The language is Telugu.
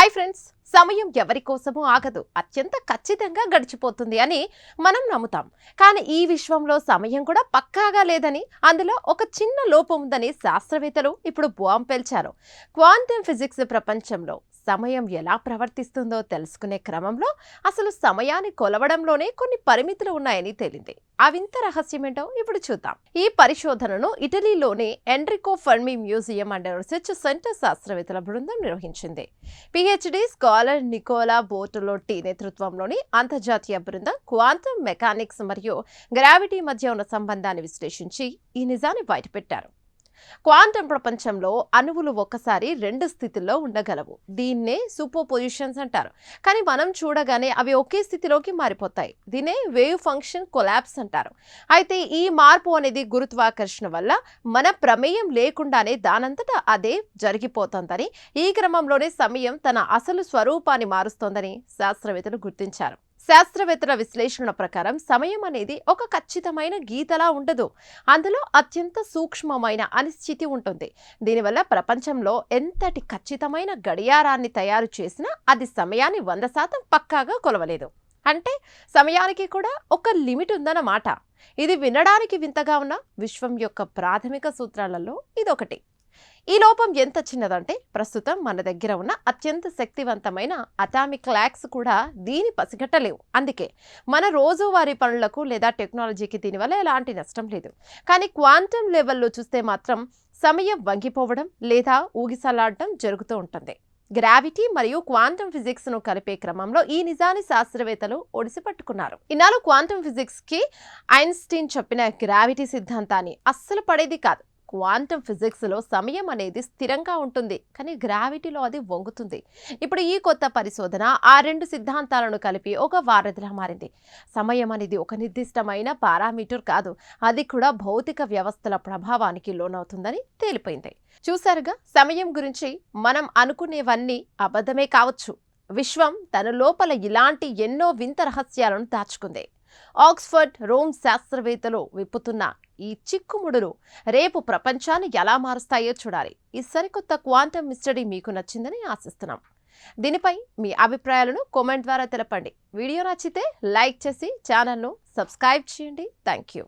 హాయ్ ఫ్రెండ్స్, సమయం ఎవరి కోసమూ ఆగదు, అత్యంత ఖచ్చితంగా గడిచిపోతుంది అని మనం నమ్ముతాం. కానీ ఈ విశ్వంలో సమయం కూడా పక్కాగా లేదని, అందులో ఒక చిన్న లోపం ఉందని శాస్త్రవేత్తలు ఇప్పుడు బాంబు పేల్చారు. క్వాంటం ఫిజిక్స్ ప్రపంచంలో సమయం ఎలా ప్రవర్తిస్తుందో తెలుసుకునే క్రమంలో అసలు సమయాన్ని కొలవడంలోనే కొన్ని పరిమితులు ఉన్నాయని తేలింది. ఆ వింత రహస్యమేంటో ఇప్పుడు చూద్దాం. ఈ పరిశోధనను ఇటలీలోని Enrico Fermi museum and research centre శాస్త్రవేత్తల బృందం నిర్వహించింది. పిహెచ్డి స్కాలర్ నికోలా బోర్టోలోట్టి నేతృత్వంలోని అంతర్జాతీయ బృందం క్వాంటం మెకానిక్స్ మరియు గ్రావిటీ మధ్య ఉన్న సంబంధాన్ని విశ్లేషించి ఈ నిజాన్ని బయటపెట్టారు. క్వాంటం ప్రపంచంలో అణువులు ఒక్కసారి రెండు స్థితుల్లో ఉండగలవు. దీన్నే సూపర్ పొజిషన్స్ అంటారు. కానీ మనం చూడగానే అవి ఒకే స్థితిలోకి మారిపోతాయి. దీన్నే వేవ్ ఫంక్షన్ కొలాప్స్ అంటారు. అయితే ఈ మార్పు అనేది గురుత్వాకర్షణ వల్ల మన ప్రమేయం లేకుండానే దానంతటా అదే జరిగిపోతుందని, ఈ క్రమంలోనే సమయం తన అసలు స్వరూపాన్ని మారుస్తోందని శాస్త్రవేత్తలు గుర్తించారు. శాస్త్రవేత్తల విశ్లేషణ ప్రకారం సమయం అనేది ఒక ఖచ్చితమైన గీతలా ఉండదు. అందులో అత్యంత సూక్ష్మమైన అనిశ్చితి ఉంటుంది. దీనివల్ల ప్రపంచంలో ఎంతటి ఖచ్చితమైన గడియారాన్ని తయారు చేసినా అది సమయాన్ని 100% పక్కాగా కొలవలేదు. అంటే సమయానికి కూడా ఒక లిమిట్ ఉందన్నమాట. ఇది వినడానికి వింతగా ఉన్న విశ్వం యొక్క ప్రాథమిక సూత్రాలలో ఇదొకటి. ఈ లోపం ఎంత చిన్నదంటే ప్రస్తుతం మన దగ్గర ఉన్న అత్యంత శక్తివంతమైన అటామిక్ క్లాక్స్ కూడా దీని పసిగట్టలేవు. అందుకే మన రోజువారీ పనులకు లేదా టెక్నాలజీకి దీనివల్ల ఎలాంటి నష్టం లేదు. కానీ క్వాంటం లెవెల్లో చూస్తే మాత్రం సమయం వంగిపోవడం లేదా ఊగిసలాడటం జరుగుతూ ఉంటుంది. గ్రావిటీ మరియు క్వాంటం ఫిజిక్స్ ను కలిపే క్రమంలో ఈ నిజాన్ని శాస్త్రవేత్తలు ఒడిసి పట్టుకున్నారు. ఇన్నాళ్ళు క్వాంటం ఫిజిక్స్ కి ఐన్స్టీన్ చెప్పిన గ్రావిటీ సిద్ధాంతాన్ని అస్సలు పడేది కాదు. క్వాంటం ఫిజిక్స్ లో సమయం అనేది స్థిరంగా ఉంటుంది, కానీ గ్రావిటీలో అది వంగుతుంది. ఇప్పుడు ఈ కొత్త పరిశోధన ఆ రెండు సిద్ధాంతాలను కలిపి ఒక వారధిలా మారింది. సమయం అనేది ఒక నిర్దిష్టమైన పారామీటర్ కాదు, అది కూడా భౌతిక వ్యవస్థల ప్రభావానికి లోనవుతుందని తేలిపోయింది. చూసారుగా, సమయం గురించి మనం అనుకునేవన్నీ అబద్ధమే కావచ్చు. విశ్వం తన లోపల ఇలాంటి ఎన్నో వింత రహస్యాలను దాచుకుంది. ఆక్స్ఫర్డ్, రోమ్ శాస్త్రవేత్తలు విప్పుతున్న ఈ చిక్కుముడులు రేపు ప్రపంచాన్ని ఎలా మారుస్తాయో చూడాలి. ఈ సరికొత్త క్వాంటం మిస్టరీ మీకు నచ్చిందని ఆశిస్తున్నాం. దీనిపై మీ అభిప్రాయాలను కామెంట్ ద్వారా తెలపండి. వీడియో నచ్చితే లైక్ చేసి ఛానల్ను సబ్స్క్రైబ్ చేయండి. Thank you.